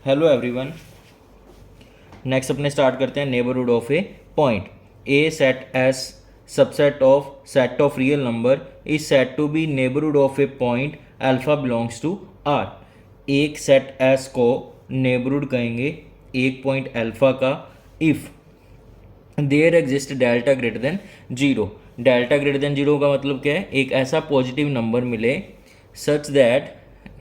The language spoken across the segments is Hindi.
Hello everyone. नेक्स्ट अपने स्टार्ट करते हैं neighbourhood of a point. A set S subset of set of real number is said to be neighbourhood of a point alpha belongs to R. एक सेट एस को नेबरहुड कहेंगे एक पॉइंट अल्फा का if there exist delta greater than zero. Delta greater than zero का मतलब क्या है? एक ऐसा पॉजिटिव नंबर मिले सच दैट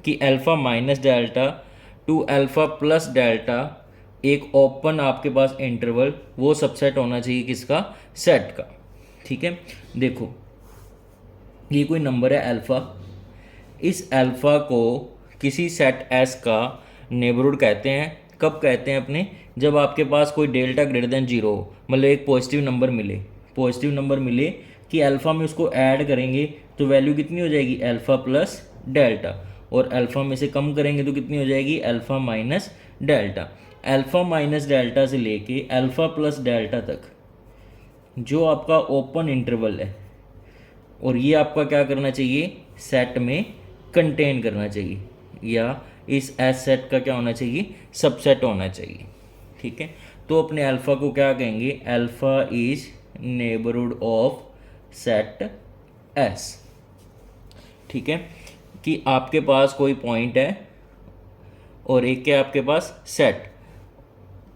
कि alpha minus delta to alpha plus delta एक ओपन आपके पास इंटरवल वो सबसेट होना चाहिए किसका? सेट का। ठीक है, देखो ये कोई नंबर है अल्फ़ा। इस अल्फ़ा को किसी सेट एस का नेबरहुड कहते हैं। कब कहते हैं अपने? जब आपके पास कोई डेल्टा ग्रेटर देन जीरो हो, मतलब एक पॉजिटिव नंबर मिले कि अल्फ़ा में उसको ऐड करेंगे तो वैल्यू कितनी हो जाएगी? Alpha plus delta. और अल्फ़ा में से कम करेंगे तो कितनी हो जाएगी? Alpha minus delta. Alpha minus delta से लेके अल्फ़ा प्लस डेल्टा तक जो आपका ओपन इंटरवल है, और ये आपका क्या करना चाहिए? सेट में कंटेन करना चाहिए, या इस एस सेट का क्या होना चाहिए? सबसेट होना चाहिए। ठीक है, तो अपने अल्फ़ा को क्या कहेंगे? Alpha is neighbourhood of set S. ठीक है, कि आपके पास कोई पॉइंट है और एक क्या आपके पास सेट,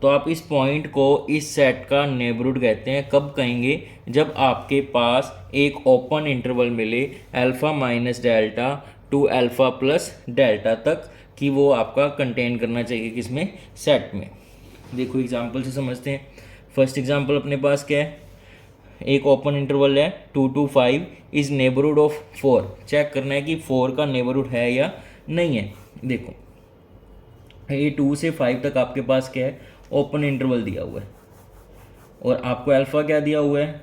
तो आप इस पॉइंट को इस सेट का नेबरहुड कहते हैं। कब कहेंगे? जब आपके पास एक ओपन इंटरवल मिले alpha minus delta to alpha plus delta तक, कि वो आपका कंटेन करना चाहिए किसमें? सेट में। देखो एग्जांपल से समझते हैं। फर्स्ट एग्जांपल अपने पास क्या है? एक ओपन इंटरवल है 2 to 5 is neighbourhood of 4। Check करना है कि 4 का नेबरहुड है या नहीं है। देखो ये 2 से 5 तक आपके पास क्या है? ओपन इंटरवल दिया हुआ है, और आपको अल्फ़ा क्या दिया हुआ है?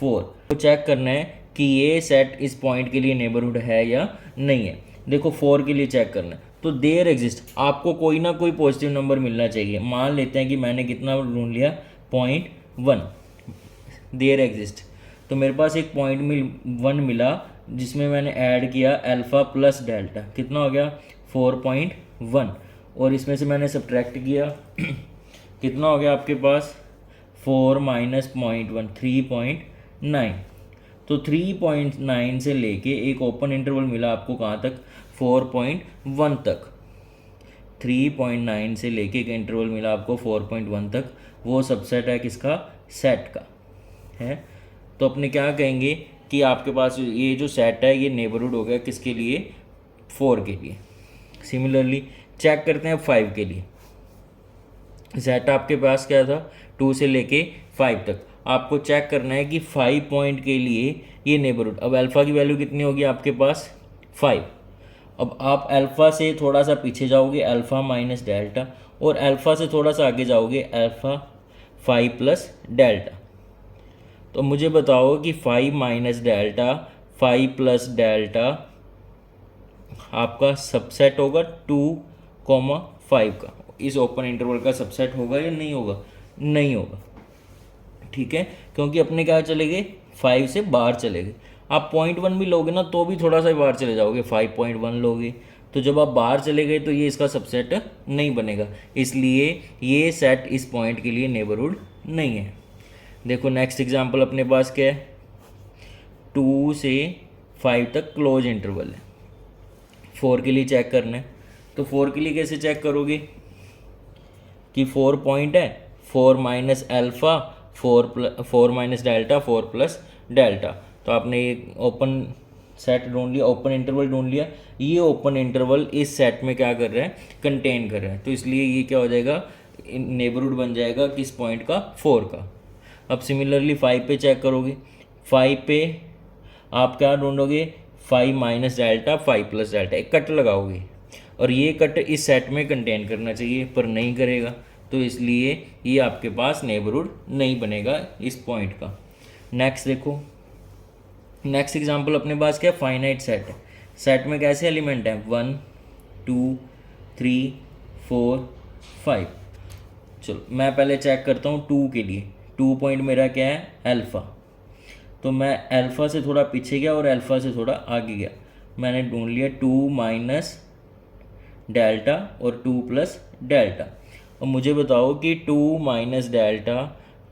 4। तो चेक करना है कि ये सेट इस पॉइंट के लिए नेबरहुड है या नहीं है। देखो 4 के लिए चेक करना है, तो देयर एग्जिस्ट, आपको कोई ना कोई पॉजिटिव नंबर मिलना चाहिए। मान लेते हैं कि मैंने कितना ढूंढ लिया? 0.1 देयर एग्जिस्ट। तो मेरे पास एक 0.1 मिला जिसमें मैंने ऐड किया अल्फ़ा प्लस डेल्टा, कितना हो गया? 4.1। और इसमें से मैंने सब्ट्रैक्ट किया कितना हो गया आपके पास? 4 माइनस 0.1 3.9। तो 3.9 से लेके एक ओपन इंटरवल मिला आपको कहाँ तक? 4.1 तक। 3.9 से लेके एक इंटरवल मिला आपको 4.1 तक, वो सबसेट है किसका? सेट का है। तो अपने क्या कहेंगे कि आपके पास ये जो सेट है ये नेबरहुड हो गया किसके लिए? 4 के लिए। सिमिलरली चेक करते हैं 5 के लिए। सेट आपके पास क्या था? 2 से लेके 5 तक। आपको चेक करना है कि 5 पॉइंट के लिए ये नेबरहुड। अब अल्फ़ा की वैल्यू कितनी होगी आपके पास? 5। अब आप अल्फ़ा से थोड़ा सा पीछे जाओगे अल्फ़ा माइनस डेल्टा, और अल्फ़ा से थोड़ा सा आगे जाओगे अल्फ़ा 5 प्लस डेल्टा। तो मुझे बताओ कि 5 माइनस डेल्टा 5 प्लस डेल्टा आपका सबसेट होगा 2,5 का। इस ओपन इंटरवल का सबसेट होगा या नहीं होगा? नहीं होगा। ठीक है, क्योंकि अपने क्या चले गए? 5 से बाहर चले गए। आप 0.1 भी लोगे ना तो भी थोड़ा सा बाहर चले जाओगे, 5.1 लोगे तो जब आप बाहर चले गए तो ये इसका सबसेट नहीं बनेगा, इसलिए ये सेट इस पॉइंट के लिए नेबरहुड नहीं है। देखो नेक्स्ट एग्जांपल अपने पास क्या है? 2 से 5 तक क्लोज इंटरवल है। 4 के लिए चेक करना है, तो 4 के लिए कैसे चेक करोगे कि 4 पॉइंट है? 4 minus alpha 4 minus delta 4 plus delta. तो आपने ये ओपन सेट ढूंढ लिया, ओपन इंटरवल ढूंढ लिया। ये ओपन इंटरवल इस सेट में क्या कर रहा है? कंटेन कर रहा है। तो इसलिए ये क्या हो जाएगा? नेबरहुड बन जाएगा किस पॉइंट का? 4 का। अब सिमिलरली 5 पे चेक करोगे। 5 पे आप क्या ढूंढोगे? 5 माइनस डेल्टा 5 प्लस डेल्टा, एक कट लगाओगे, और ये कट इस सेट में कंटेन करना चाहिए पर नहीं करेगा, तो इसलिए ये आपके पास नेबरहुड नहीं बनेगा इस पॉइंट का। नेक्स्ट देखो, नेक्स्ट एग्जांपल अपने पास क्या? फाइनाइट सेट है। सेट में कैसे एलिमेंट हैं? 1 2 3 4 5। चलो मैं पहले चेक करता हूँ 2 के लिए। 2 पॉइंट मेरा क्या है? अल्फ़ा। तो मैं अल्फ़ा से थोड़ा पीछे गया और अल्फ़ा से थोड़ा आगे गया। मैंने ढूंढ लिया 2 माइनस डेल्टा और 2 प्लस डेल्टा। अब मुझे बताओ कि 2 माइनस डेल्टा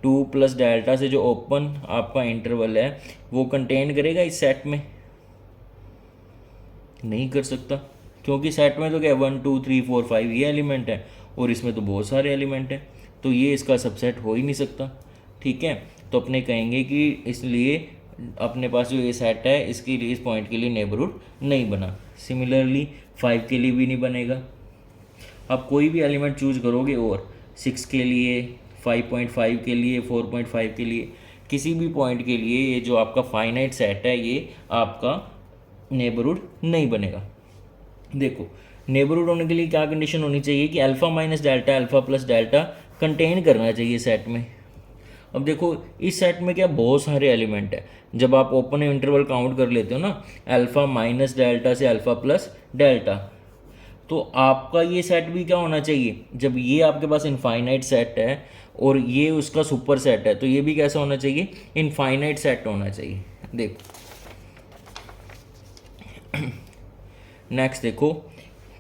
2 प्लस डेल्टा से जो ओपन आपका इंटरवल है वो कंटेन करेगा इस सेट में? नहीं कर सकता, क्योंकि सेट में तो क्या 1 2 3 4 5 ये एलिमेंट है और इसमें तो बहुत सारे एलिमेंट हैं, तो ये इसका सबसेट हो ही नहीं सकता। ठीक है, तो अपने कहेंगे कि इसलिए अपने पास जो ये सेट है इसके लिए, इस पॉइंट के लिए नेबरहुड नहीं बना। सिमिलरली 5 के लिए भी नहीं बनेगा। आप कोई भी एलिमेंट चूज करोगे और 6 के लिए, 5.5 के लिए, 4.5 के लिए, किसी भी पॉइंट के लिए ये जो आपका फाइनाइट सेट है ये आपका नेबरहुड नहीं बनेगा। देखो, नेबरहुड होने के लिए क्या कंडीशन होनी चाहिए कि alpha minus delta alpha plus delta contain करना चाहिए सेट में। अब देखो इस सेट में क्या बहुत सारे एलिमेंट है, जब आप ओपन इंटरवल काउंट कर लेते हो ना अल्फ़ा माइनस डेल्टा से अल्फ़ा प्लस डेल्टा, तो आपका ये सेट भी क्या होना चाहिए, जब ये आपके पास इनफाइनाइट सेट है और ये उसका सुपर सेट है, तो ये भी कैसा होना चाहिए, इनफाइनाइट सेट होना चाहिए। देखो नेक्स्ट देखो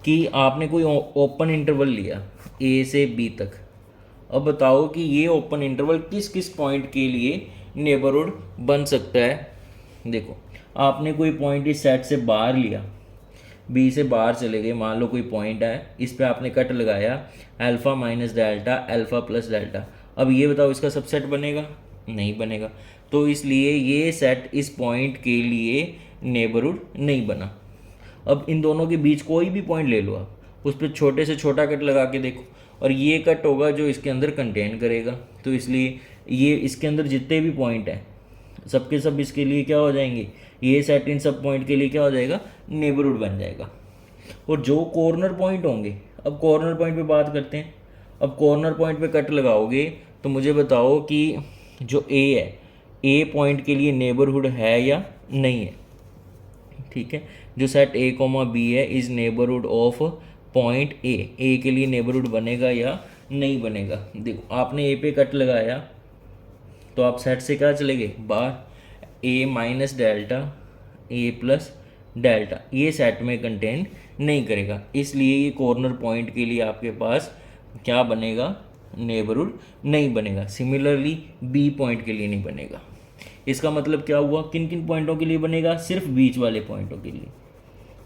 कि आपने कोई ओपन इंटरवल लिया ए से बी तक। अब बताओ कि ये ओपन इंटरवल किस किस पॉइंट के लिए नेबरहुड बन सकता है। देखो, आपने कोई पॉइंट इस सेट से बाहर लिया, बी से बाहर चले गए, मान लो कोई पॉइंट है, इस पे आपने कट लगाया alpha minus delta alpha plus delta. अब ये बताओ इसका सबसेट बनेगा? नहीं बनेगा, तो इसलिए ये सेट इस पॉइंट के लिए नेबरहुड नहीं बना। अब इन दोनों के बीच कोई भी पॉइंट ले लो आप, उस पर छोटे से छोटा कट लगा के देखो, और ये कट होगा जो इसके अंदर कंटेन करेगा, तो इसलिए ये इसके अंदर जितने भी पॉइंट हैं सबके सब इसके लिए क्या हो जाएंगे, ये सेट इन सब पॉइंट के लिए क्या हो जाएगा, नेबरहुड बन जाएगा। और जो कॉर्नर पॉइंट होंगे, अब कॉर्नर पॉइंट पे बात करते हैं। अब कॉर्नर पॉइंट पे कट लगाओगे तो मुझे बताओ कि जो ए है, ए पॉइंट के लिए नेबरहुड है या नहीं है। ठीक है, जो सेट ए कोमा बी है is neighbourhood of point A के लिए नेबरहुड बनेगा या नहीं बनेगा। देखो आपने ए पे कट लगाया तो आप सेट से क्या चले गए बाहर, ए minus delta A plus delta ये सेट में कंटेन नहीं करेगा, इसलिए ये कॉर्नर पॉइंट के लिए आपके पास क्या बनेगा, नेबरहुड नहीं बनेगा। सिमिलरली बी पॉइंट के लिए नहीं बनेगा। इसका मतलब क्या हुआ, किन किन पॉइंटों के लिए बनेगा, सिर्फ बीच वाले पॉइंटों के लिए।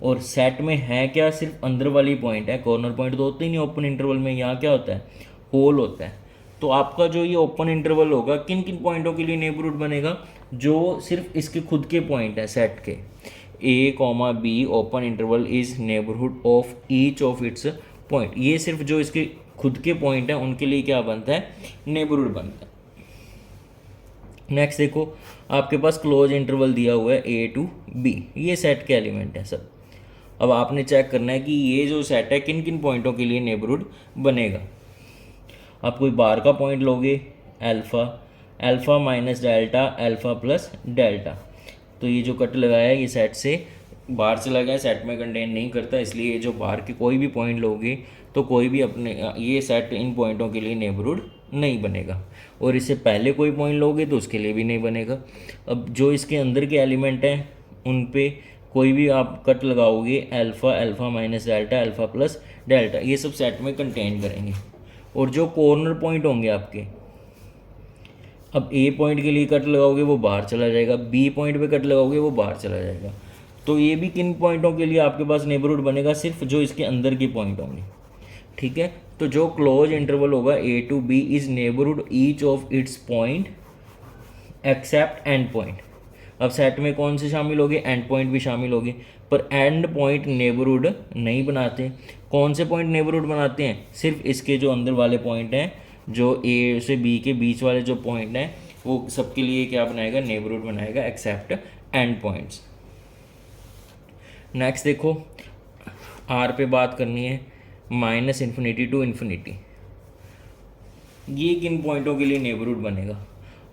और सेट में है क्या, सिर्फ अंदर वाली पॉइंट है, कॉर्नर पॉइंट तो होते ही नहीं ओपन इंटरवल में, यहाँ क्या होता है, होल होता है। तो आपका जो ये ओपन इंटरवल होगा किन किन पॉइंटों के लिए नेबरहुड बनेगा, जो सिर्फ इसके खुद के पॉइंट है सेट के, A comma B open interval is neighbourhood of each of its point, ये सिर्फ जो इसके खुद के पॉइंट हैं उनके लिए क्या बनता है, नेबरहुड बनता है। नेक्स्ट देखो, आपके पास क्लोज इंटरवल दिया हुआ है ए टू बी, ये सेट के एलिमेंट है सब। अब आपने चेक करना है कि ये जो सेट है किन किन पॉइंटों के लिए नेबरहुड बनेगा। आप कोई बाहर का पॉइंट लोगे alpha minus delta alpha plus delta, तो ये जो कट लगाया है ये सेट से बाहर चला गया, सेट में कंटेन नहीं करता, इसलिए ये जो बाहर के कोई भी पॉइंट लोगे तो कोई भी अपने ये सेट इन पॉइंटों के लिए नेबरहुड नहीं बनेगा। और इससे पहले कोई पॉइंट लोगे तो उसके लिए भी नहीं बनेगा। अब जो इसके अंदर के एलिमेंट हैं उन पे कोई भी आप कट लगाओगे alpha minus delta alpha plus delta, ये सब सेट में कंटेन करेंगे। और जो कॉर्नर पॉइंट होंगे आपके, अब ए पॉइंट के लिए कट लगाओगे वो बाहर चला जाएगा, बी पॉइंट पे कट लगाओगे वो बाहर चला जाएगा। तो ये भी किन पॉइंटों के लिए आपके पास नेबरहुड बनेगा, सिर्फ जो इसके अंदर के पॉइंट होंगे। ठीक है, तो जो क्लोज इंटरवल होगा A to B is neighbourhood each of its point except end point. अब सेट में कौन से शामिल हो गए, एंड पॉइंट भी शामिल हो गए, पर एंड पॉइंट नेबरहुड नहीं बनाते। कौन से पॉइंट नेबरहुड बनाते हैं, सिर्फ इसके जो अंदर वाले पॉइंट हैं, जो ए से बी के बीच वाले जो पॉइंट हैं वो सबके लिए क्या बनाएगा, नेबरहुड बनाएगा एक्सेप्ट एंड पॉइंट्स। नेक्स्ट देखो, आर पे बात करनी है, माइनस इन्फिनिटी टू इन्फिनिटी, ये किन पॉइंटों के लिए नेबरहुड बनेगा।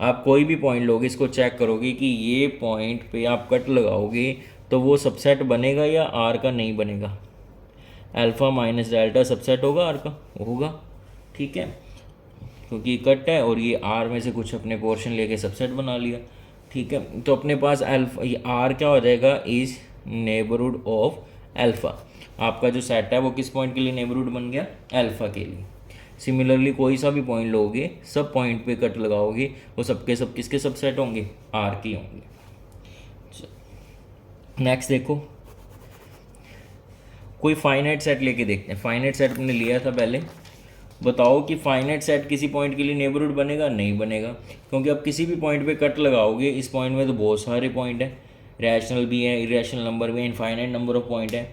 आप कोई भी पॉइंट लोगे, इसको चेक करोगे कि ये पॉइंट पे आप कट लगाओगे तो वो सबसेट बनेगा या आर का नहीं बनेगा। अल्फ़ा माइनस डेल्टा सबसेट होगा आर का, होगा। ठीक है, क्योंकि कट है और ये आर में से कुछ अपने पोर्शन लेके सबसेट बना लिया। ठीक है, तो अपने पास अल्फ़ा, ये आर क्या हो जाएगा, इज नेबरहुड ऑफ अल्फ़ा। आपका जो सेट है वो किस पॉइंट के लिए नेबरहुड बन गया, अल्फ़ा के लिए। सिमिलरली कोई सा भी पॉइंट लोगे, सब पॉइंट पे कट लगाओगे, वो सबके सब किसके सबसेट होंगे, आर के होंगे। नेक्स्ट देखो, कोई फाइनाइट सेट लेके देखते हैं। फाइनाइट सेट हमने लिया था पहले, बताओ कि फाइनाइट सेट किसी पॉइंट के लिए नेबरहुड बनेगा, नहीं बनेगा, क्योंकि आप किसी भी पॉइंट पे कट लगाओगे, इस पॉइंट में तो बहुत सारे पॉइंट हैं, रैशनल भी है, इरेशनल नंबर भी है, इनफाइनाइट नंबर ऑफ पॉइंट है।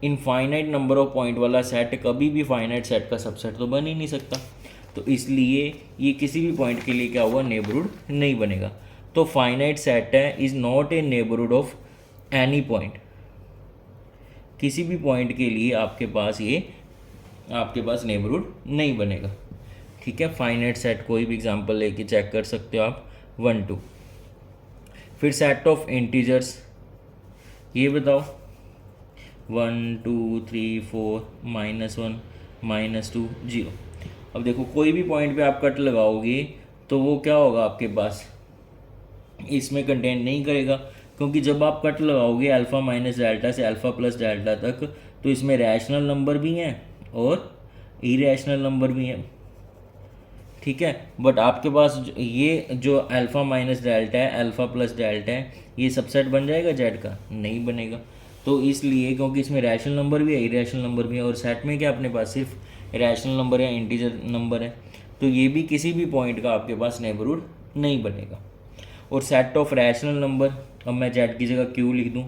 इनफाइनाइट नंबर ऑफ पॉइंट वाला सेट कभी भी फाइनाइट सेट का सबसेट तो बन ही नहीं सकता, तो इसलिए ये किसी भी पॉइंट के लिए क्या हुआ, नेबरहुड नहीं बनेगा। तो फाइनाइट सेट है is not a neighbourhood of any point, किसी भी पॉइंट के लिए आपके पास नेबरहुड नहीं बनेगा। ठीक है, फाइनाइट सेट कोई भी एग्जांपल लेके चेक कर सकते हो आप, 1 2। फिर सेट ऑफ इंटीजर्स, ये बताओ 1 2 3 4 -1 -2 0। अब देखो कोई भी पॉइंट पे आप कट लगाओगे तो वो क्या होगा आपके पास, इसमें कंटेन नहीं करेगा, क्योंकि जब आप कट लगाओगे अल्फ़ा माइनस डेल्टा से अल्फ़ा प्लस डेल्टा तक, तो इसमें रैशनल नंबर भी हैं और इरेशनल नंबर भी हैं। ठीक है, बट आपके पास ये जो अल्फ़ा माइनस डेल्टा है, अल्फ़ा प्लस डेल्टा है, ये सबसेट बन जाएगा जेड का, नहीं बनेगा। तो इसलिए क्योंकि इसमें रैशनल नंबर भी है, इरेशनल नंबर भी है, और सेट में क्या अपने पास सिर्फ रैशनल नंबर या इंटीजर नंबर है, तो ये भी किसी भी पॉइंट का आपके पास नेबरहुड नहीं बनेगा। और सेट ऑफ रैशनल नंबर, अब मैं जेड की जगह क्यू लिख दूँ,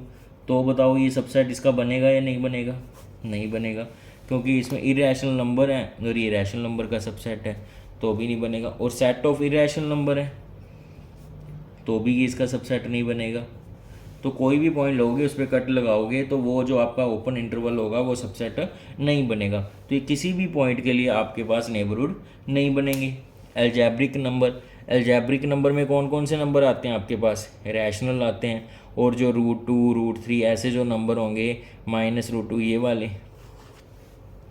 तो बताओ ये सबसेट इसका बनेगा या नहीं बनेगा, नहीं बनेगा, क्योंकि इसमें इरेशनल नंबर है और ये रैशनल नंबर का सबसेट है, तो भी नहीं बनेगा। और सेट ऑफ इरेशनल नंबर है तो भी ये इसका सबसेट नहीं बनेगा। तो कोई भी पॉइंट लोगे उस पर कट लगाओगे तो वो जो आपका ओपन इंटरवल होगा वो सबसेट नहीं बनेगा, तो ये किसी भी पॉइंट के लिए आपके पास नेबरहुड नहीं बनेंगे। एल्जेब्रिक नंबर, एल्जेब्रिक नंबर में कौन कौन से नंबर आते हैं आपके पास, रैशनल आते हैं, और जो √2 √3 ऐसे जो नंबर होंगे, -√2 ये वाले,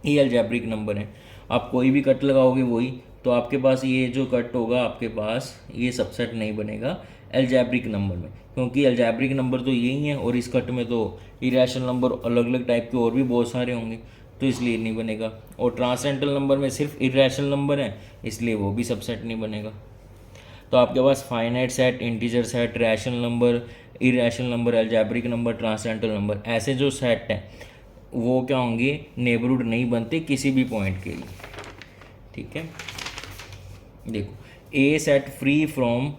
ये एल्जेब्रिक नंबर हैं। आप कोई भी कट लगाओगे वही, तो आपके पास ये जो कट होगा आपके पास ये सबसेट नहीं बनेगा एल्जेब्रिक नंबर में, क्योंकि एल्जेब्रिक नंबर तो यही है और इस कट में तो इरेशनल नंबर अलग अलग टाइप के और भी बहुत सारे होंगे, तो इसलिए नहीं बनेगा। और ट्रांसेंडल नंबर में सिर्फ इरेशनल नंबर है, इसलिए वो भी सबसेट नहीं बनेगा। तो आपके पास finite set, integer set, rational number, irrational number, algebraic number, transcendental number, ऐसे जो सेट हैं वो क्या होंगे, नेबरहुड नहीं बनते किसी भी पॉइंट के लिए। ठीक है, देखो ए सेट फ्री फ्रॉम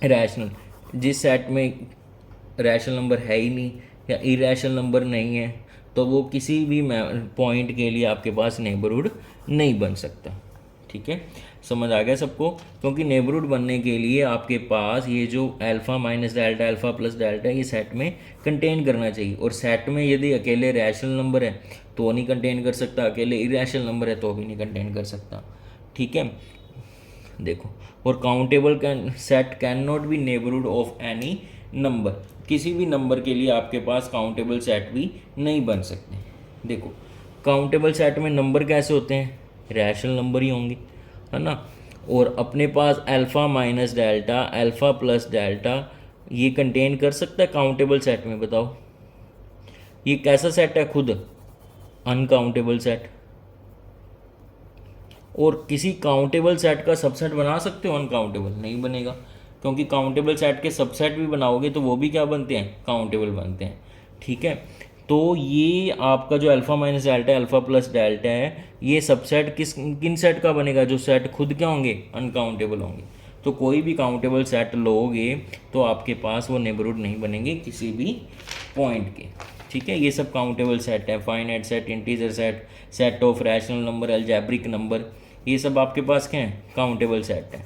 रैशनल, जिस सेट में रैशनल नंबर है ही नहीं या इरेशनल नंबर नहीं है, तो वो किसी भी पॉइंट के लिए आपके पास नेबरहुड नहीं बन सकता। ठीक है, समझ आ गया सबको, क्योंकि नेबरहुड बनने के लिए आपके पास ये जो alpha minus delta, alpha plus delta, ये सेट में कंटेन करना चाहिए। और सेट में यदि अकेले रैशनल नंबर है तो नहीं कंटेन कर सकता, अकेले इरेशनल नंबर है तो भी नहीं कंटेन कर सकता। ठीक है, देखो, और countable set can not be neighbourhood of any number, किसी भी नंबर के लिए आपके पास काउंटेबल सेट भी नहीं बन सकते। देखो काउंटेबल सेट में नंबर कैसे होते हैं, रैशनल नंबर ही होंगे, है ना। और अपने पास alpha minus delta, alpha plus delta, ये कंटेन कर सकता है काउंटेबल सेट में, बताओ ये कैसा सेट है, खुद अनकाउंटेबल सेट। और किसी काउंटेबल सेट का सबसेट बना सकते हो अनकाउंटेबल, नहीं बनेगा, क्योंकि काउंटेबल सेट के सबसेट भी बनाओगे तो वो भी क्या बनते हैं, काउंटेबल बनते हैं। ठीक है, तो ये आपका जो अल्फ़ा माइनस डेल्टा है, अल्फ़ा प्लस डेल्टा है, ये सबसेट किन सेट का बनेगा, जो सेट खुद क्या होंगे, अनकाउंटेबल होंगे। तो कोई भी काउंटेबल सेट लोगे तो आपके पास वो नेबरहुड नहीं बनेंगे किसी भी पॉइंट के। ठीक है, ये सब काउंटेबल सेट है, finite set, integer set, set of rational number, algebraic number, ये सब आपके पास क्या है, काउंटेबल सेट है।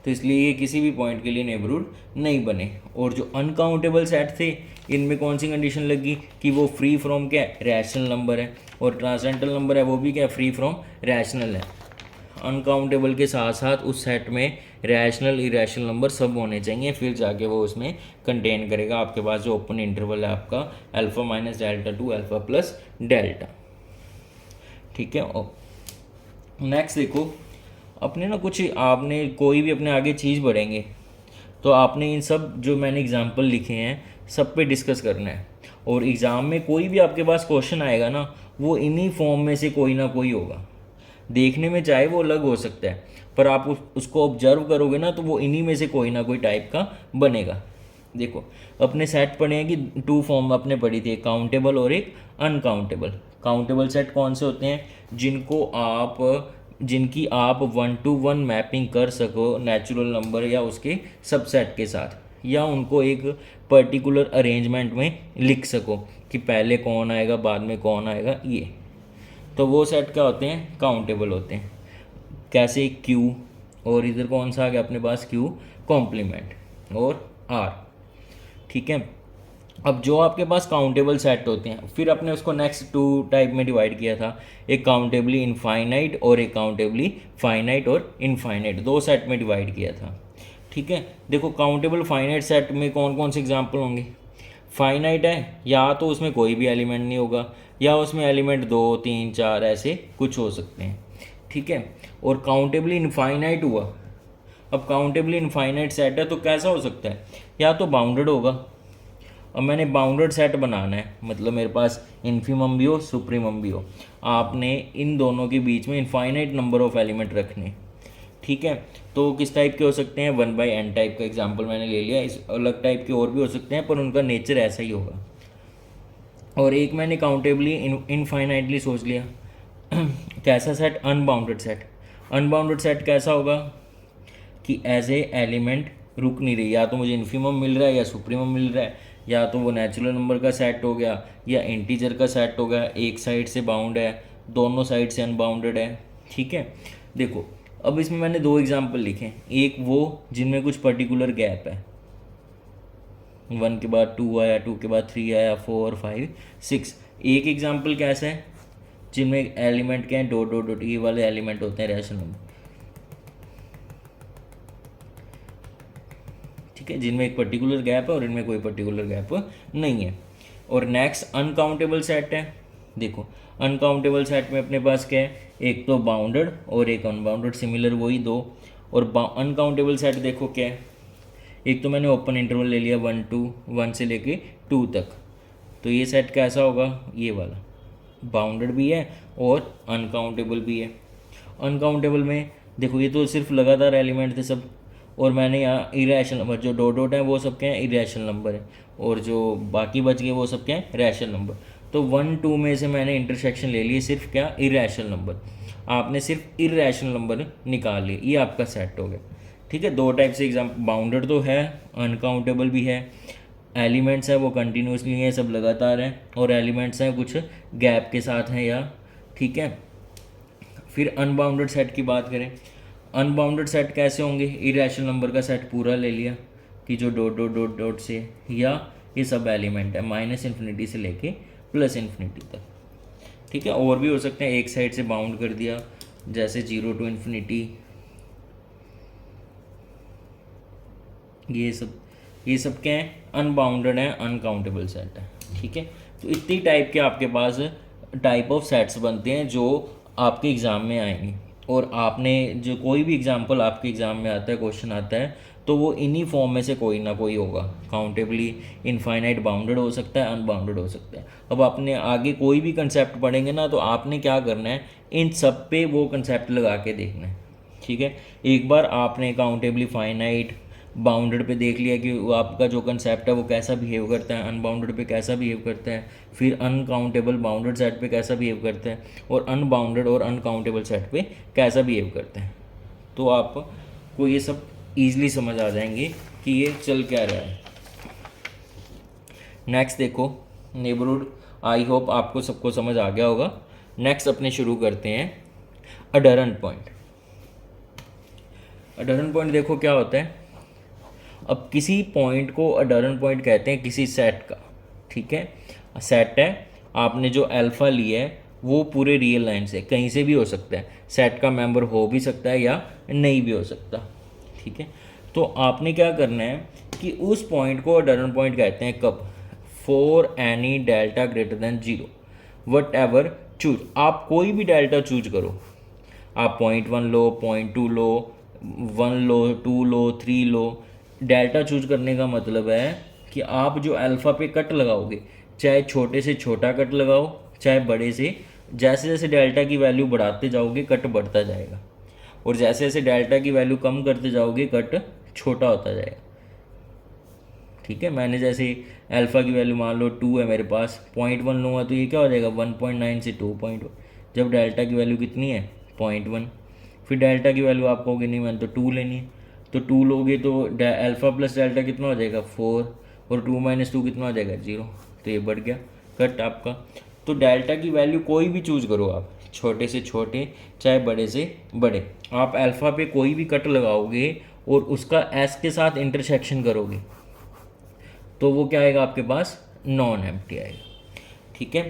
तो इसलिए ये किसी भी पॉइंट के लिए नेबरहुड नहीं बने। और जो अनकाउंटेबल सेट थे, इनमें कौन सी कंडीशन लगी कि वो फ्री फ्रॉम क्या है, रैशनल नंबर है, और ट्रांसेंडल नंबर है वो भी क्या, फ्री फ्रॉम रैशनल है। अनकाउंटेबल के साथ साथ उस सेट में रैशनल, इरेशनल नंबर सब होने चाहिए, फिर जाके वो उसमें कंटेन करेगा आपके पास जो ओपन इंटरवल है आपका alpha minus delta to alpha plus delta. ठीक है, नेक्स्ट देखो, अपने ना कुछ आपने कोई भी अपने आगे चीज़ बढ़ेंगे तो आपने इन सब जो मैंने एग्जांपल लिखे हैं सब पे डिस्कस करना है। और एग्ज़ाम में कोई भी आपके पास क्वेश्चन आएगा ना, वो इन्हीं फॉर्म में से कोई ना कोई होगा। देखने में चाहे वो अलग हो सकता है, पर आप उसको ऑब्जर्व करोगे ना तो वो इन्हीं में से कोई ना कोई टाइप का बनेगा। देखो अपने सेट पढ़े हैं कि टू फॉर्म अपने पढ़ी थी, एक काउंटेबल और एक अनकाउंटेबल। काउंटेबल सेट कौन से होते हैं? जिनकी आप 1-to-1 मैपिंग कर सको नेचुरल नंबर या उसके सबसेट के साथ, या उनको एक पर्टिकुलर अरेंजमेंट में लिख सको कि पहले कौन आएगा बाद में कौन आएगा, ये। तो वो सेट क्या होते हैं? काउंटेबल होते हैं। कैसे? क्यू, और इधर कौन सा आ गया अपने पास? क्यू कॉम्प्लीमेंट और आर। ठीक है। अब जो आपके पास काउंटेबल सेट होते हैं, फिर अपने उसको नेक्स्ट टू टाइप में डिवाइड किया था, एक काउंटेबली इनफाइनाइट और एक काउंटेबली फाइनाइट और इनफाइनाइट, दो सेट में डिवाइड किया था। ठीक है। देखो काउंटेबल फाइनाइट सेट में कौन कौन से एग्जाम्पल होंगे? फाइनाइट है, या तो उसमें कोई भी एलिमेंट नहीं होगा, या उसमें एलिमेंट 2, 3, 4 ऐसे कुछ हो सकते हैं। ठीक है। और काउंटेबली इनफाइनाइट हुआ। अब काउंटेबली इनफाइनाइट सेट है तो कैसा हो सकता है? या तो बाउंडेड होगा। अब मैंने बाउंडेड सेट बनाना है, मतलब मेरे पास इन्फिमम भी हो सुप्रीमम भी हो, आपने इन दोनों के बीच में इनफाइनाइट नंबर ऑफ एलिमेंट रखने। ठीक है। तो किस टाइप के हो सकते हैं? 1/n टाइप का एग्जांपल मैंने ले लिया। इस अलग टाइप के और भी हो सकते हैं, पर उनका नेचर ऐसा ही होगा। और एक मैंने काउंटेबली इनफाइनाइटली सोच लिया। कैसा set? Unbounded set. Unbounded set कैसा होगा कि एज ए एलिमेंट रुक नहीं रही, या तो मुझे इन्फिमम मिल रहा है या सुप्रीमम मिल रहा है, या तो वो नेचुरल नंबर का सेट हो गया या इंटीजर का सेट हो गया, एक साइड से बाउंड है, दोनों साइड से अनबाउंडेड है। ठीक है। देखो अब इसमें मैंने दो एग्जांपल लिखे, एक वो जिनमें कुछ पर्टिकुलर गैप है, 1 के बाद 2 आया, 2 के बाद 3 आया, 4, 5, 6। एक एग्जांपल कैसा है? जिनमें एलिमेंट क्या है? डॉट डॉट डॉट, ये वाले एलिमेंट होते हैं रैशनल नंबर। ठीक है। जिनमें एक पर्टिकुलर गैप है और इनमें कोई पर्टिकुलर गैप नहीं है। और नेक्स्ट अनकाउंटेबल सेट है। देखो अनकाउंटेबल सेट में अपने पास क्या है? एक तो बाउंडेड और एक अनबाउंडेड, सिमिलर वही दो। और अनकाउंटेबल सेट देखो क्या है? एक तो मैंने ओपन इंटरवल ले लिया 1 से लेके 2 तक, तो ये सेट कैसा होगा? ये वाला बाउंडेड भी है और अनकाउंटेबल भी है। अनकाउंटेबल में देखो ये तो सिर्फ लगातार एलिमेंट थे सब, और मैंने यहाँ इरेशनल नंबर, जो डॉट डॉट है वो सब क्या है? इरेशनल नंबर है, और जो बाकी बच गए वो सब क्या है? Rational number. तो 1-2 में से मैंने इंटरसेक्शन ले लिए सिर्फ क्या? Irrational number. आपने सिर्फ इरेशनल नंबर निकाल लिए, ये आपका सेट हो गया। ठीक है। दो टाइप से एग्जाम्पल, बाउंडेड तो है, अनकाउंटेबल भी है, एलिमेंट्स है वो कंटिन्यूसली हैं, सब लगातार हैं, और एलिमेंट्स हैं कुछ गैप के साथ हैं या। ठीक है। फिर अनबाउंडेड सेट की बात करें, अनबाउंडेड सेट कैसे होंगे? इरेशनल नंबर का सेट पूरा ले लिया कि जो डॉट डॉट डॉट डॉट से, या ये सब एलिमेंट है -∞ से लेके +∞ तक। ठीक है। और भी हो सकते हैं, एक साइड से बाउंड कर दिया, जैसे 0 to ∞, ये सब क्या है? अनबाउंडेड है, अनकाउंटेबल सेट है। ठीक है। तो इतनी टाइप के आपके पास टाइप ऑफ सेट्स बनते हैं जो आपके एग्ज़ाम में आएंगे। और आपने जो कोई भी एग्जांपल आपके एग्ज़ाम में आता है, क्वेश्चन आता है, तो वो इन्हीं फॉर्म में से कोई ना कोई होगा। काउंटेबली इनफाइनाइट बाउंडेड हो सकता है, अनबाउंडेड हो सकता है। अब आपने आगे कोई भी कंसेप्ट पढ़ेंगे ना, तो आपने क्या करना है? इन सब पे वो कंसेप्ट लगा के देखना है। ठीक है। एक बार आपने काउंटेबली फाइनाइट बाउंडेड पे देख लिया कि वो आपका जो कंसेप्ट है वो कैसा बिहेव करता है, अनबाउंडेड पे कैसा बिहेव करता है, फिर अनकाउंटेबल बाउंडेड सेट पे कैसा बिहेव करता है, और अनबाउंडेड और अनकाउंटेबल सेट पे कैसा बिहेव करता है, तो आपको ये सब ईजिली समझ आ जाएंगे कि ये चल क्या रहा है। नेक्स्ट देखो नेबरहुड, आई होप आपको सबको समझ आ गया होगा। नेक्स्ट अपने शुरू करते हैं अडरन पॉइंट। अडरन पॉइंट देखो क्या होता है। अब किसी पॉइंट को अडरन पॉइंट कहते हैं किसी सेट का। ठीक है। सेट है, आपने जो अल्फ़ा लिया है वो पूरे रियल लाइन से कहीं से भी हो सकता है, सेट का मेंबर हो भी सकता है या नहीं भी हो सकता। ठीक है। तो आपने क्या करना है कि उस पॉइंट को अडरन पॉइंट कहते हैं कब? For any delta greater then 0 what ever choose. आप कोई भी डेल्टा चूज करो, आप 0.1 लो, 0.2 लो, 1 लो, 2 लो, 3 लो। डेल्टा चूज करने का मतलब है कि आप जो अल्फ़ा पे कट लगाओगे, चाहे छोटे से छोटा कट लगाओ चाहे बड़े से, जैसे जैसे डेल्टा की वैल्यू बढ़ाते जाओगे कट बढ़ता जाएगा, और जैसे जैसे डेल्टा की वैल्यू कम करते जाओगे कट छोटा होता जाएगा। ठीक है, मैंने जैसे अल्फ़ा की वैल्यू मान लो 2 है मेरे पास, 0.1 लूँगा तो ये क्या हो जाएगा 1.9 से 2.1। जब डेल्टा की वैल्यू कितनी है 0.1, फिर डेल्टा की वैल्यू आप कहोगे नहीं मैंने तो 2 लेनी है, तो 2 लोगे तो अल्फ़ा प्लस डेल्टा कितना हो जाएगा 4, और 2 माइनस 2 कितना हो जाएगा 0, तो ये बढ़ गया कट आपका। तो डेल्टा की वैल्यू कोई भी चूज़ करो आप, छोटे से छोटे चाहे बड़े से बड़े, आप अल्फ़ा पे कोई भी कट लगाओगे और उसका एस के साथ इंटरसेक्शन करोगे तो वो क्या आएगा आपके पास नॉन एम्प्टी आएगा। ठीक है,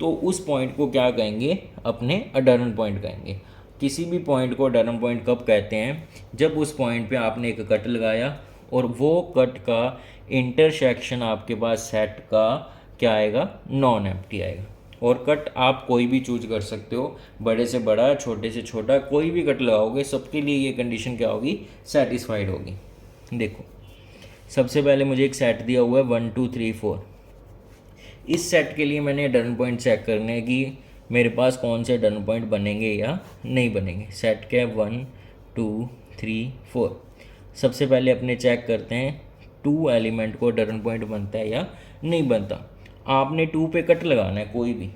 तो उस पॉइंट को क्या कहेंगे अपने अडर्न पॉइंट कहेंगे। किसी भी पॉइंट को अडर्न पॉइंट कब कहते हैं, जब उस पॉइंट पे आपने एक कट लगाया और वो कट का इंटरसेक्शन आपके पास सेट का क्या आएगा नॉन एम्प्टी आएगा। और कट आप कोई भी चूज कर सकते हो, बड़े से बड़ा छोटे से छोटा, कोई भी कट लगाओगे सबके लिए ये कंडीशन क्या होगी सेटिस्फाइड होगी। देखो सबसे पहले मुझे एक सेट दिया हुआ है 1 2 3 4, इस सेट के लिए मैंने डर्न पॉइंट चेक करने हैं कि मेरे पास कौन से डर्न पॉइंट बनेंगे या नहीं बनेंगे। सेट क्या है 1 2 3 4। सबसे पहले अपने चेक करते हैं 2 एलिमेंट को डर्न पॉइंट बनता है या नहीं बनता। आपने 2 पे कट लगाना है कोई भी,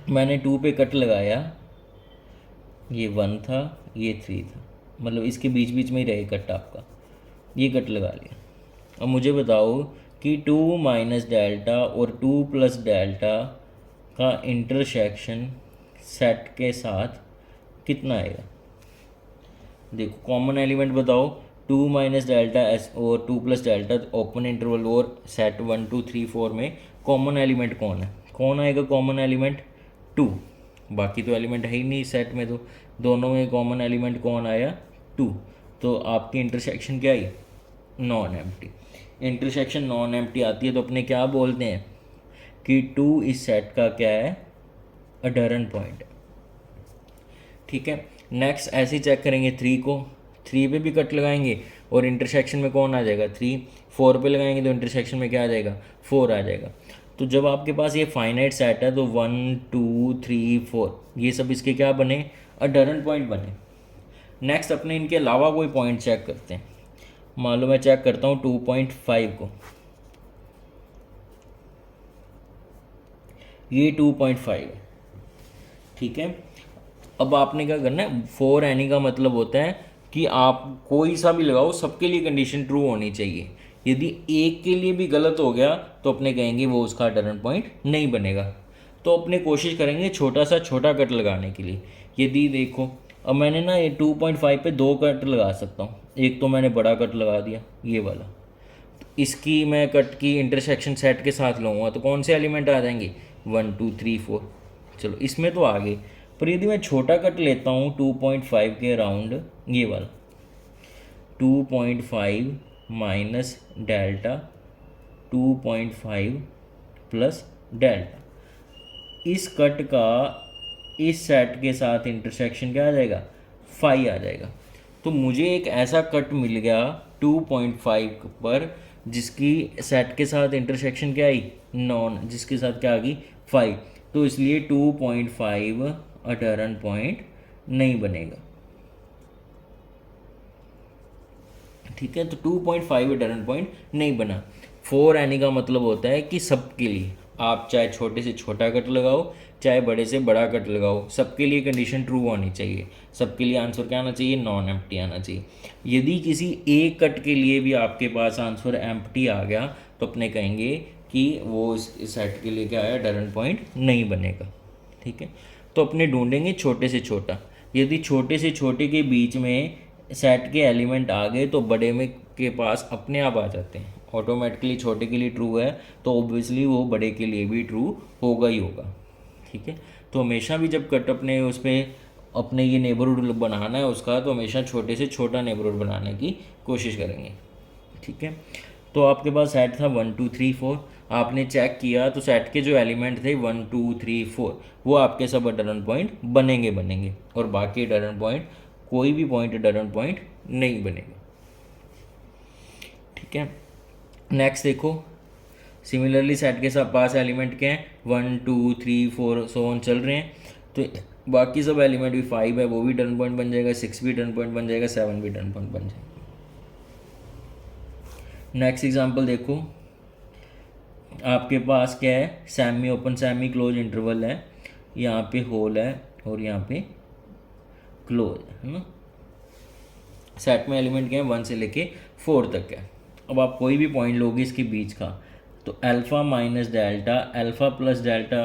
मैंने 2 पे कट लगाया, ये 1 था ये 3 था, मतलब इसके बीच बीच में ही रहे कट आपका, ये कट लगा लिया। अब मुझे बताओ कि 2 माइनस डेल्टा और 2 प्लस डेल्टा का इंटरसेक्शन सेट के साथ कितना आएगा। देखो कॉमन एलिमेंट बताओ, 2 माइनस डेल्टा एस और 2 प्लस डेल्टा ओपन इंटरवल और सेट 1 2 3 4 में कॉमन एलिमेंट कौन है, कौन आएगा कॉमन एलिमेंट 2, बाकी तो एलिमेंट है ही नहीं सेट में, तो दोनों में कॉमन एलिमेंट कौन आया 2, तो आपकी इंटरसेक्शन क्या आई non empty. Intersection non empty आती है तो अपने क्या बोलते हैं कि 2 इस सेट का क्या है अडर्न पॉइंट है। ठीक है, नेक्स्ट ऐसे ही चेक करेंगे 3 को, 3 पे भी कट लगाएंगे और इंटरसेक्शन में कौन आ जाएगा 3, 4 पे लगाएंगे तो इंटरसेक्शन में क्या आ जाएगा 4 आ जाएगा। तो जब आपके पास ये फाइनाइट सेट है तो 1 2 3 4 ये सब इसके क्या बने अडर्न पॉइंट बने। नेक्स्ट अपने इनके अलावा कोई पॉइंट चेक करते हैं, मान लो मैं चेक करता हूँ 2.5 को, ये 2.5 है। ठीक है, अब आपने क्या करना है 4 एनी का मतलब होता है कि आप कोई सा भी लगाओ सबके लिए कंडीशन ट्रू होनी चाहिए। यदि एक के लिए भी गलत हो गया तो अपने कहेंगे वो उसका अडर्न पॉइंट नहीं बनेगा। तो अपने कोशिश करेंगे छोटा सा छोटा कट लगाने के लिए। यदि देखो अब मैंने ना ये 2.5 पे 2 कट लगा सकता हूँ, एक तो मैंने बड़ा कट लगा दिया ये वाला, इसकी मैं कट की इंटरसेक्शन सेट के साथ लूँगा तो कौन से एलिमेंट आ जाएंगे 1 2 3 4, चलो इसमें तो आ गए। पर यदि मैं छोटा कट लेता हूँ 2.5 के अराउंड, ये वाला 2.5 माइनस डेल्टा 2.5 प्लस डेल्टा, इस कट का इस सेट के साथ इंटरसेक्शन क्या आ जाएगा 5 आ जाएगा। तो मुझे एक ऐसा कट मिल गया 2.5 पर जिसकी सेट के साथ इंटरसेक्शन क्या आई नॉन, जिसके साथ क्या आ गई 5, तो इसलिए 2.5 अडर्न पॉइंट नहीं बनेगा। ठीक है, तो 2.5 अडर्न पॉइंट नहीं बना। 4 एनी का मतलब होता है कि सबके लिए आप चाहे छोटे से छोटा कट लगाओ चाहे बड़े से बड़ा कट लगाओ, सबके लिए कंडीशन ट्रू होनी चाहिए, सबके लिए आंसर क्या आना चाहिए नॉन एम्प्टी आना चाहिए। यदि किसी एक कट के लिए भी आपके पास आंसर एम्प्टी आ गया तो अपने कहेंगे कि वो इस सेट के लिए क्या है अडर्न पॉइंट नहीं बनेगा। ठीक है, तो अपने ढूंढेंगे छोटे से छोटा, यदि छोटे से छोटे के बीच में सेट के एलिमेंट आ गए तो बड़े में के पास अपने आप आ जाते हैं, ऑटोमेटिकली छोटे के लिए ट्रू है तो ऑब्वियसली वो बड़े के लिए भी ट्रू होगा ही होगा। ठीक है, तो हमेशा भी जब कट अपने उस पर अपने ये नेबरहुड बनाना है उसका, तो हमेशा छोटे से छोटा नेबरहुड बनाने की कोशिश करेंगे। ठीक है, तो आपके पास सेट था 1 2 3 4, आपने चेक किया तो सेट के जो एलिमेंट थे 1 2 3 4 वो आपके सब अडर्न पॉइंट बनेंगे और बाकी अडर्न पॉइंट कोई भी पॉइंट अडर्न पॉइंट नहीं बनेगा। ठीक है। नेक्स्ट देखो, सिमिलरली सेट के साथ पास एलिमेंट क्या हैं, 1 2 3 4 सो ऑन चल रहे हैं, तो बाकी सब एलिमेंट भी 5 है वो भी टर्न पॉइंट बन जाएगा, 6 भी टर्न पॉइंट बन जाएगा, 7 भी टर्न पॉइंट बन जाएगा। नेक्स्ट एग्जांपल देखो, आपके पास क्या है, semi open semi close interval है, यहाँ पे होल है और यहाँ पे क्लोज है ना। सेट में एलिमेंट क्या है, 1 से लेके 4 तक है। अब आप कोई भी पॉइंट लोगे इसके बीच का, तो alpha minus delta, alpha plus delta,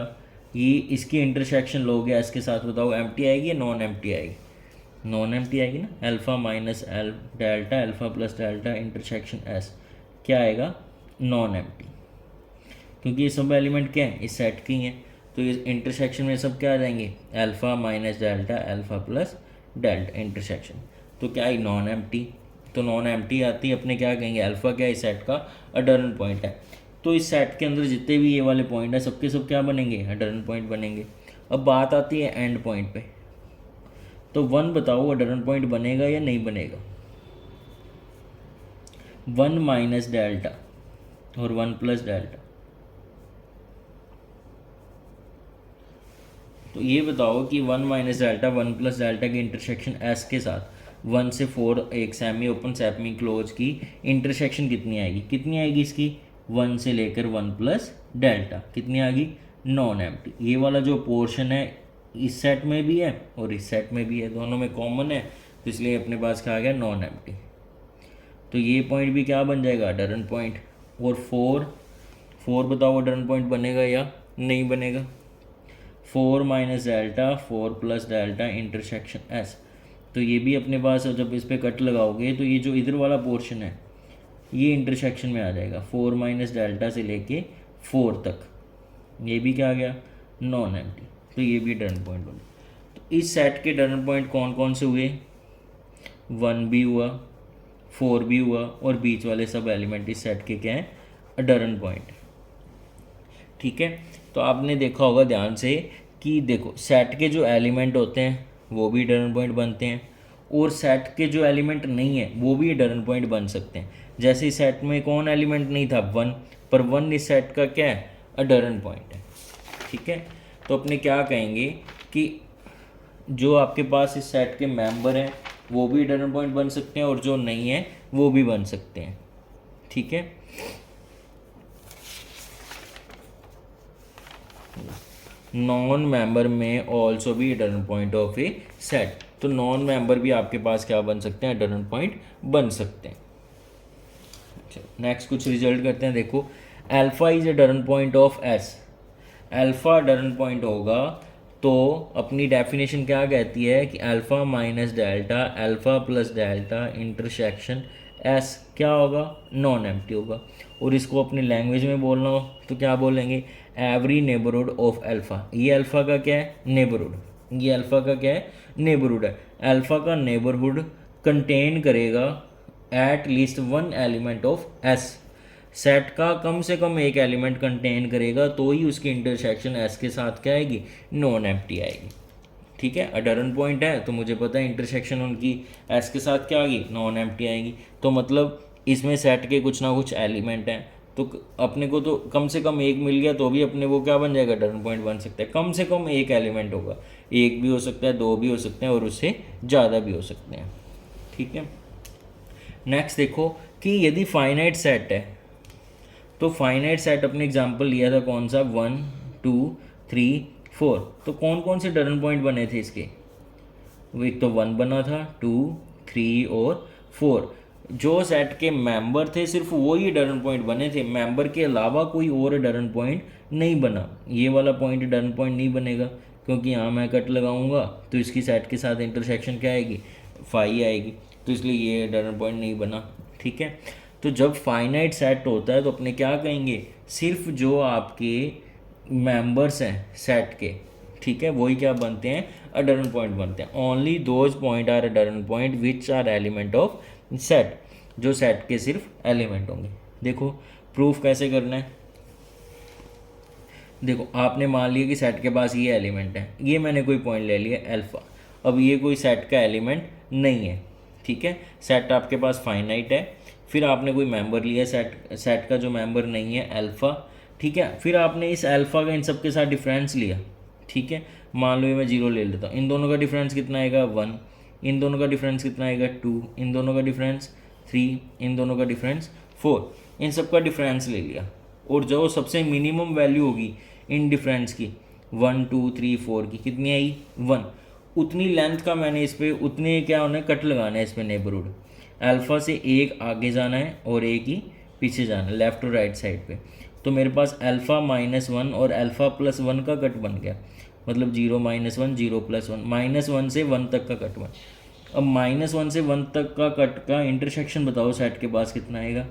ये इसकी इंटरसेक्शन लोगे एस के साथ, बताओ एम्प्टी आएगी या नॉन एम्प्टी आएगी? नॉन एम्प्टी आएगी ना। Alpha minus delta, alpha plus delta intersection S, क्या आएगा, नॉन एम्प्टी, क्योंकि ये सब एलिमेंट क्या है, इस सेट की हैं, तो इस इंटरसेक्शन में सब क्या आ जाएंगे, alpha minus delta, alpha plus delta intersection, तो क्या है, नॉन एम्प्टी। तो नॉन एम्प्टी आती है, अपने क्या कहेंगे, अल्फ़ा क्या है, इस सेट का अडर्न पॉइंट है। तो इस सेट के अंदर जितने भी ये वाले पॉइंट है सबके सब क्या बनेंगे, अडर्न पॉइंट बनेंगे। अब बात आती है एंड पॉइंट पे, तो 1 बताओ अडर्न पॉइंट बनेगा या नहीं बनेगा? 1 माइनस डेल्टा और 1 प्लस डेल्टा, तो ये बताओ कि 1 माइनस डेल्टा 1 प्लस डेल्टा की इंटरसेक्शन एस के साथ 1 से 4 एक सेमी ओपन सेमी क्लोज की इंटरसेक्शन कितनी आएगी, कितनी आएगी इसकी, 1 से लेकर 1 प्लस डेल्टा, कितनी आ गई, नॉन एम्प्टी। ये वाला जो पोर्शन है इस सेट में भी है और इस सेट में भी है, दोनों में कॉमन है, तो इसलिए अपने पास क्या आ गया, नॉन एम्प्टी। तो ये पॉइंट भी क्या बन जाएगा, अडर्न पॉइंट। और 4 बताओ अडर्न पॉइंट बनेगा या नहीं बनेगा? 4 minus delta 4 plus delta intersection S, तो ये भी अपने पास, जब इस पर कट लगाओगे तो ये जो इधर वाला पोर्शन है ये इंटरसेक्शन में आ जाएगा, 4 माइनस डेल्टा से लेके 4 तक, ये भी क्या आ गया, नॉन एम्प्टी, तो ये भी टर्न पॉइंट बने। तो इस सेट के टर्न पॉइंट कौन कौन से हुए, 1 भी हुआ, 4 भी हुआ, और बीच वाले सब एलिमेंट इस सेट के क्या हैं, अडर्न पॉइंट। ठीक है, तो आपने देखा होगा ध्यान से कि देखो सेट के जो एलिमेंट होते हैं वो भी अडर्न पॉइंट बनते हैं, और सेट के जो एलिमेंट नहीं है वो भी अडर्न पॉइंट बन सकते हैं। जैसे इस सेट में कौन एलिमेंट नहीं था, 1, पर 1 इस सेट का क्या है, अडर्न पॉइंट है। ठीक है, तो अपने क्या कहेंगे कि जो आपके पास इस सेट के मेंबर हैं वो भी अडर्न पॉइंट बन सकते हैं और जो नहीं है वो भी बन सकते हैं। ठीक है, नॉन मेंबर में ऑल्सो भी Ardern point of A set, तो नॉन मेंबर भी आपके पास क्या बन सकते हैं, अडर्न पॉइंट बन सकते हैं। नेक्स्ट कुछ रिजल्ट करते हैं, देखो alpha is adherent point of S, alpha adherent point होगा तो अपनी डेफिनेशन क्या कहती है कि alpha minus delta, alpha plus delta intersection S क्या होगा, नॉन एम्प्टी होगा। और इसको अपनी लैंग्वेज में बोलना हो तो क्या बोलेंगे, एवरी नेबरहुड ऑफ अल्फ़ा। ये अल्फ़ा का क्या है, नेबरहुड, ये अल्फ़ा का क्या है, नेबरहुड है। अल्फ़ा का नेबरहुड कंटेन करेगा at least 1 element of S, set का कम से कम एक एलिमेंट कंटेन करेगा तो ही उसकी इंटरसेक्शन एस के साथ क्या आएगी, नॉन एम्प्टी आएगी। ठीक है, अडर्न पॉइंट है तो मुझे पता है इंटरसेक्शन उनकी एस के साथ क्या आएगी, नॉन एम्प्टी आएगी, तो मतलब इसमें सेट के कुछ ना कुछ एलिमेंट हैं, तो अपने को तो कम से कम एक मिल गया तो भी अपने वो क्या बन जाएगा, अडर्न पॉइंट बन सकता है। कम से कम एक एलिमेंट होगा, एक भी हो सकता है, 2 भी हो सकते हैं और उससे ज़्यादा भी हो सकते हैं। ठीक है, नेक्स्ट देखो कि यदि फाइनाइट सेट है, तो फाइनाइट सेट अपने एग्जांपल लिया था कौन सा, 1 2 3 4, तो कौन कौन से टर्न पॉइंट बने थे इसके, एक तो 1 बना था, 2 3 और 4। जो सेट के मेंबर थे सिर्फ वो ही टर्न पॉइंट बने थे, मेंबर के अलावा कोई और टर्न पॉइंट नहीं बना। ये वाला पॉइंट टर्न पॉइंट नहीं बनेगा क्योंकि यहाँ मैं कट लगाऊंगा तो इसकी सेट के साथ इंटरसेक्शन क्या आएगी, 5 आएगी, तो इसलिए ये टर्न पॉइंट नहीं बना। ठीक है, तो जब फाइनाइट सेट होता है तो अपने क्या कहेंगे, सिर्फ जो आपके मेंबर्स हैं सेट के, ठीक है, वही क्या बनते हैं, अडर्न पॉइंट बनते हैं। Only those point are adherent point which are element of set, जो सेट के सिर्फ एलिमेंट होंगे। देखो प्रूफ कैसे करना है, देखो आपने मान लिया कि सेट के पास ये एलिमेंट है, ये मैंने कोई पॉइंट ले लिया अल्फ़ा, अब ये कोई सेट का एलिमेंट नहीं है। ठीक है, सेट आपके पास फाइनाइट है, फिर आपने कोई मेंबर लिया सेट का जो मेंबर नहीं है अल्फ़ा, ठीक है। फिर आपने इस अल्फ़ा का इन सब के साथ डिफरेंस लिया, ठीक है। मान लो ये मैं 0 ले लेता हूँ, इन दोनों का डिफरेंस कितना आएगा 1, इन दोनों का डिफरेंस कितना आएगा 2, इन दोनों का डिफरेंस 3, इन दोनों का डिफरेंस 4, इन सब का डिफरेंस ले लिया। और जो सबसे मिनिमम वैल्यू होगी इन डिफरेंस की 1 2 3 4 की कितनी आई 1, उतनी लेंथ का मैंने इस पर उतने क्या होना है कट लगाना है इस पर नेबरहुड। अल्फ़ा से एक आगे जाना है और एक ही पीछे जाना है, लेफ़्ट और राइट साइड पे। तो मेरे पास अल्फ़ा -1 और अल्फ़ा +1 का कट बन गया, मतलब 0 -1 0 +1, -1 से 1 तक का कट बन। अब -1 से 1 तक का कट का इंटरसेक्शन बताओ सेट के पास कितना आएगा,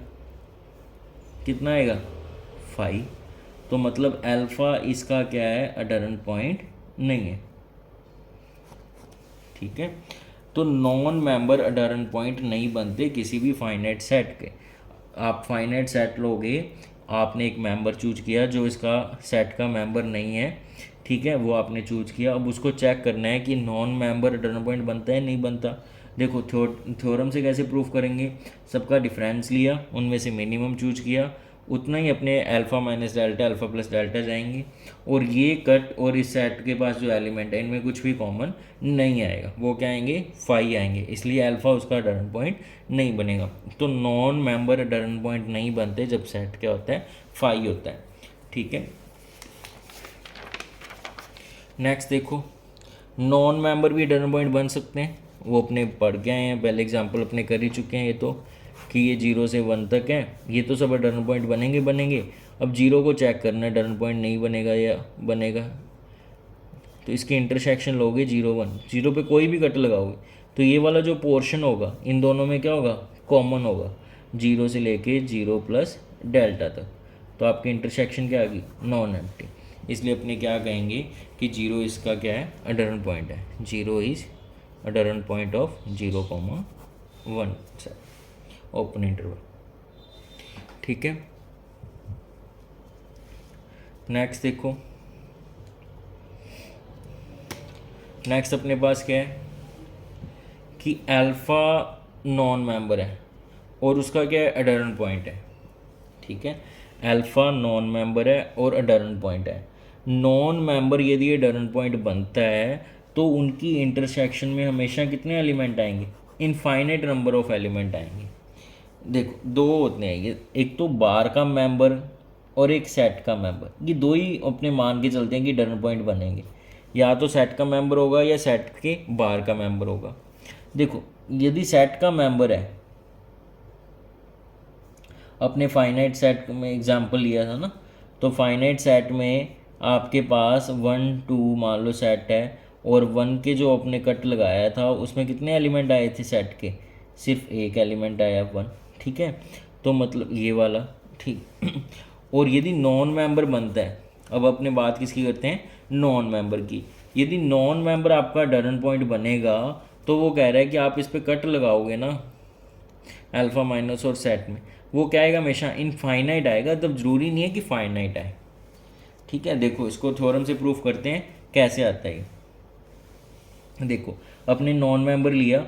कितना आएगा 5। तो मतलब अल्फ़ा इसका क्या है अडरन पॉइंट नहीं है, ठीक है। तो नॉन मेंबर अडरन पॉइंट नहीं बनते किसी भी फाइनाइट सेट के। आप फाइनाइट सेट लोगे, आपने एक मेंबर चूज किया जो इसका सेट का मेंबर नहीं है, ठीक है, वो आपने चूज किया। अब उसको चेक करना है कि नॉन मेंबर अडरन पॉइंट बनता है नहीं बनता। देखो थ्योरम से कैसे प्रूफ करेंगे, सबका डिफरेंस लिया, उनमें से मिनिमम चूज किया, उतना ही अपने alpha minus delta alpha plus delta जाएंगे, और ये कट और इस सेट के पास जो एलिमेंट है इनमें कुछ भी कॉमन नहीं आएगा, वो क्या आएंगे 5 आएंगे, इसलिए अल्फ़ा उसका अडरन पॉइंट नहीं बनेगा। तो नॉन मेंबर अडरन पॉइंट नहीं बनते जब सेट क्या होता है 5 होता है, ठीक है। नेक्स्ट देखो, नॉन मेंबर भी अडरन पॉइंट बन सकते हैं, वो अपने पढ़ के आए हैं, पहले एग्जांपल अपने कर ही चुके हैं ये तो, कि ये 0 से 1 तक है, ये तो सब अडरन पॉइंट बनेंगे। अब 0 को चेक करना है अडरन पॉइंट नहीं बनेगा या बनेगा, तो इसके इंटरसेक्शन लोगे 0 1, 0 पे कोई भी कट लगाओगे तो ये वाला जो पोर्शन होगा इन दोनों में क्या होगा कॉमन होगा, 0 से लेके 0 प्लस डेल्टा तक। तो आपके इंटरसेक्शन क्या आ गई नॉन एम्प्टी, इसलिए अपने क्या कहेंगे कि 0 इसका क्या है अडरन पॉइंट है, 0 is adherent point of 0,1 open interval, ठीक है। नेक्स्ट देखो, नेक्स्ट अपने पास क्या है कि अल्फ़ा नॉन मेंबर है और उसका क्या है अडरन पॉइंट है, ठीक है। अल्फ़ा नॉन मेंबर है और अडरन पॉइंट है। नॉन मेंबर यदि अडरन पॉइंट बनता है तो उनकी इंटरसेक्शन में हमेशा कितने एलिमेंट आएंगे, इनफाइनाइट नंबर ऑफ एलिमेंट आएंगे। देखो दो होते हैं ये, एक तो बार का मेंबर और एक सेट का मेंबर, ये दो ही अपने मान के चलते हैं कि अडरन पॉइंट बनेंगे, या तो सेट का मेंबर होगा या सेट के बार का मेंबर होगा। देखो यदि सेट का मेंबर है, अपने फाइनाइट सेट में एग्जांपल लिया था ना, तो फाइनाइट सेट में आपके पास 1 2 मान लो सेट है, और 1 के जो अपने कट लगाया था उसमें कितने एलिमेंट आए थे सेट के, सिर्फ एक एलिमेंट आया 1, ठीक है। तो मतलब ये वाला, ठीक। और यदि नॉन मेंबर बनता है, अब अपने बात किसकी करते हैं नॉन मेंबर की, यदि नॉन मेंबर आपका अडरन पॉइंट बनेगा तो वो कह रहा है कि आप इस पर कट लगाओगे ना अल्फ़ा माइनस और सेट में, वो क्या आएगा हमेशा इनफाइनाइट आएगा, तब जरूरी नहीं है कि फाइनाइट आए, ठीक है। देखो इसको थ्योरम से प्रूफ करते हैं कैसे आता है। देखो अपने नॉन मेंबर लिया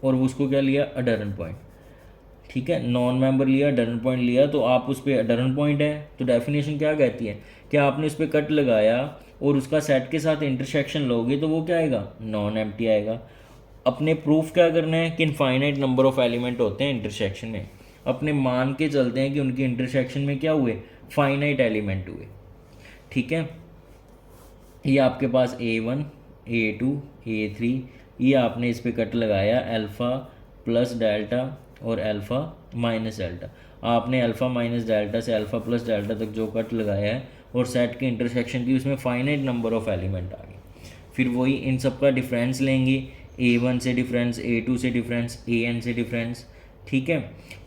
और उसको क्या लिया अडरन पॉइंट, ठीक है। नॉन मेंबर लिया अडरन पॉइंट लिया, तो आप उस पर अडरन पॉइंट है तो डेफिनेशन क्या कहती है कि आपने उस पर कट लगाया और उसका सेट के साथ इंटरसेक्शन लोगे तो वो क्या आएगा नॉन एम्प्टी आएगा। अपने प्रूफ क्या करना है कि इनफाइनाइट नंबर ऑफ एलिमेंट होते हैं इंटरसेक्शन में, अपने मान के चलते हैं कि उनकी इंटरसेक्शन में क्या हुए फाइनाइट एलिमेंट हुए, ठीक है। ये आपके पास A1 A2 A3, ये आपने इस पर कट लगाया अल्फ़ा प्लस डेल्टा और अल्फ़ा माइनस डेल्टा, आपने अल्फ़ा माइनस डेल्टा से अल्फ़ा प्लस डेल्टा तक जो कट लगाया है और सेट की इंटरसेक्शन की, उसमें फाइनाइट नंबर ऑफ एलिमेंट आ गए। फिर वही इन सब का डिफरेंस लेंगे, A1 से डिफरेंस, A2 से डिफरेंस, AN से डिफरेंस, ठीक है।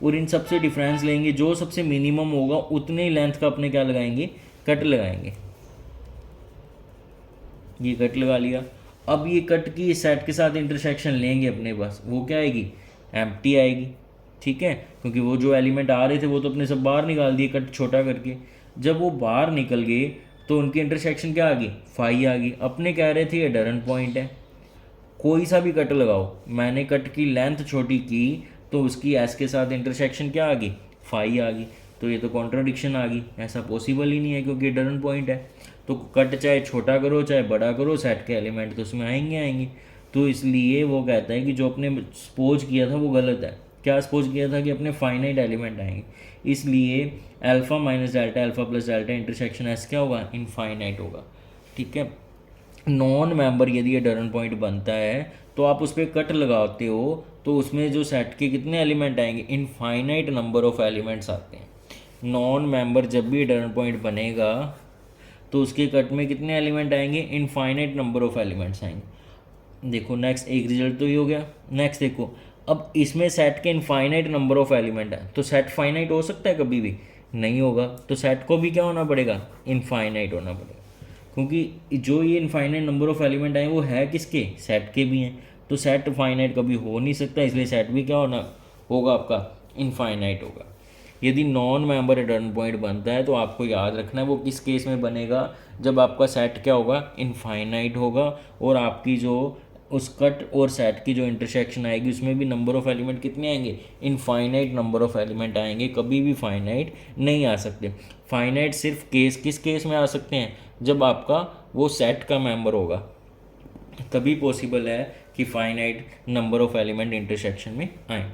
और इन सब से डिफरेंस लेंगे, जो सबसे मिनिमम होगा उतने ही लेंथ का अपने क्या लगाएंगे कट लगाएंगे, ये कट लगा लिया। अब ये कट की सेट के साथ इंटरसेक्शन लेंगे अपने पास, वो क्या आएगी एम्प्टी आएगी, ठीक है, क्योंकि वो जो एलिमेंट आ रहे थे वो तो अपने सब बाहर निकाल दिए कट छोटा करके। जब वो बाहर निकल गए तो उनकी इंटरसेक्शन क्या आ गई 5 आ गई। अपने कह रहे थे अडरन पॉइंट है, कोई सा भी कट लगाओ, मैंने कट की लेंथ छोटी की तो उसकी एस के साथ इंटरसेक्शन क्या आ गई, फाई आ गई। तो ये तो कॉन्ट्राडिक्शन आ गई, ऐसा पॉसिबल ही नहीं है क्योंकि डरन पॉइंट है। तो कट चाहे छोटा करो चाहे बड़ा करो, सेट के एलिमेंट तो उसमें आएंगे आएंगे। तो इसलिए वो कहता है कि जो अपने सपोज किया था वो गलत है। क्या सपोज किया था कि अपने फाइनाइट एलिमेंट आएंगे, इसलिए alpha minus delta alpha plus delta intersection S क्या होगा, इनफाइनाइट होगा। ठीक है। नॉन मेंबर यदि ये डरन पॉइंट बनता है तो आप उस पर कट लगाते हो तो उसमें जो सेट के कितने एलिमेंट आएंगे, इनफाइनाइट नंबर ऑफ एलिमेंट्स आते हैं। नॉन मेंबर जब भी डरन पॉइंट बनेगा तो उसके कट में कितने एलिमेंट आएंगे, इनफाइनाइट नंबर ऑफ एलिमेंट्स आएंगे। देखो नेक्स्ट एक रिजल्ट तो ये हो गया। नेक्स्ट देखो, अब इसमें सेट के इनफाइनाइट नंबर ऑफ एलिमेंट है तो सेट फाइनाइट हो सकता है, कभी भी नहीं होगा। तो सेट को भी क्या होना पड़ेगा, इनफाइनाइट होना पड़ेगा, क्योंकि जो ये इनफाइनाइट नंबर ऑफ एलिमेंट आए वो है किसके, सेट के भी हैं। तो सेट फाइनाइट कभी हो नहीं सकता, इसलिए सेट भी क्या होना होगा आपका, इनफाइनाइट होगा। यदि नॉन मेंबर रिटर्न पॉइंट बनता है तो आपको याद रखना है वो किस केस में बनेगा, जब आपका सेट क्या होगा, इनफाइनाइट होगा, और आपकी जो उस कट और सेट की जो इंटरसेक्शन आएगी उसमें भी नंबर ऑफ एलिमेंट कितने आएंगे, इनफाइनाइट नंबर ऑफ एलिमेंट आएंगे, कभी भी फाइनाइट नहीं आ सकते। फाइनाइट सिर्फ केस किस केस में आ सकते हैं, जब आपका वो सेट का मेंबर होगा, तभी पॉसिबल है कि finite number of element intersection में आए।